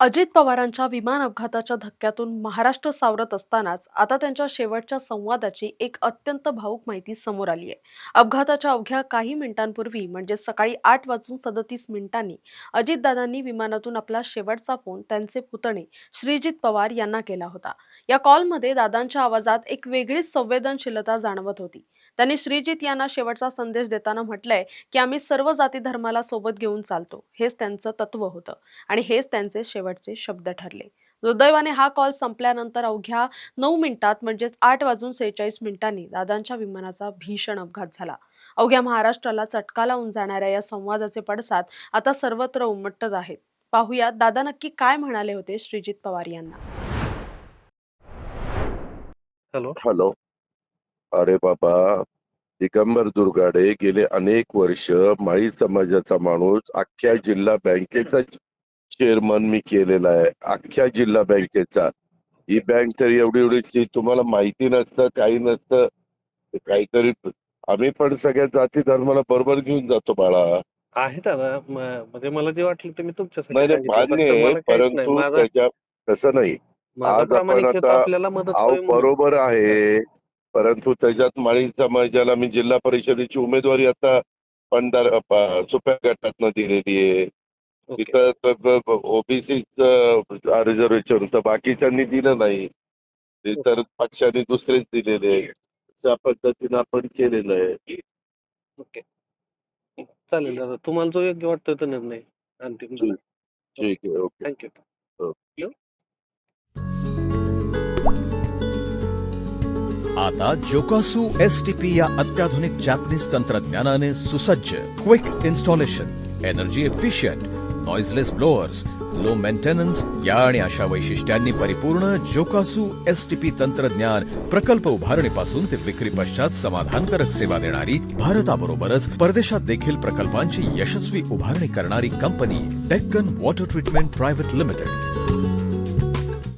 अजित पवारांच्या विमान अपघाताच्या धक्क्यातून महाराष्ट्र सावरत असतानाच आता त्यांच्या शेवटच्या संवादाची एक अत्यंत भावूक माहिती समोर आली आहे. अपघाताच्या अवघ्या काही मिनिटांपूर्वी म्हणजे सकाळी 8:37 अजितदादांनी विमानातून आपला शेवटचा फोन त्यांचे पुतणे श्रीजित पवार यांना केला होता. या कॉलमध्ये दादांच्या आवाजात एक वेगळीच संवेदनशीलता जाणवत होती. त्यांनी श्रीजित यांना शेवटचा संदेश देताना म्हटलंय की आम्ही सर्व जाती धर्माला सोबत घेऊन चालतो. हेच त्यांचं तत्व होतं आणि हेच त्यांचे शेवटचे शब्द ठरले. दुर्दैवाने हा कॉल संपल्यानंतर अवघ्या 9 मिनिटात म्हणजेच 8:46 दादांच्या विमानाचा भीषण अपघात झाला. अवघ्या महाराष्ट्राला चटका लावून जाणाऱ्या या संवादाचे पडसाद आता सर्वत्र उमटत आहेत. पाहुयात दादा नक्की काय म्हणाले होते श्रीजित पवार यांना. हॅलो. हॅलो. अरे बाबा, दिगंबर दुर्गाडे गेले अनेक वर्ष माळी समाजाचा माणूस, अख्ख्या जिल्हा बँकेचा चेअरमन मी केलेला आहे. अख्ख्या जिल्हा बँकेचा. ही बँक तर एवढी तुम्हाला माहिती नसतं, काही नसतं. काहीतरी आम्ही पण सगळ्या जाती धर्माला बरोबर घेऊन जातो बाळा. आहे दादा. म्हणजे मला जे वाटलं ते मी तुमच्यासाठी नाही सांगितलं. मान्य फक्त आहे, मला काहीच नाही. परंतु त्याच्या तसं नाही. माझा आज आपण प्रामाणिक हेतू आता आपल्याला मदत अहो व्हावी म्हणून. बरोबर आहे, परंतु त्याच्यात माळी समाजाला मी जिल्हा परिषदेची उमेदवारी आता सुप्या गटातनं दिलेली आहे. ओके. तिथं ओबीसीच रिझर्वेशन होतं, बाकीच्यांनी दिलं नाही. इतर पक्षांनी दुसरेच दिलेले. अशा पद्धतीनं आपण केलेलं आहे. ओके. चालेल दादा. तुम्हाला जो योग्य वाटतो तो निर्णय अंतिम दादा. ठीक आहे. ओके. थँक्यू. हो. आता जोकासु STP या अत्याधुनिक जॅपनीज तंत्रज्ञानाने सुसज्ज, quick installation, energy efficient, noiseless blowers, low maintenance या आणि अशा वैशिष्ट्यांनी परिपूर्ण जोकासु STP तंत्रज्ञान प्रकल्प उभारणीपासून ते विक्री पश्चात समाधानकारक सेवा देणारी, भारताबरोबरच परदेशात देखील प्रकल्पांची यशस्वी उभारणी करणारी company Deccan water treatment private limited.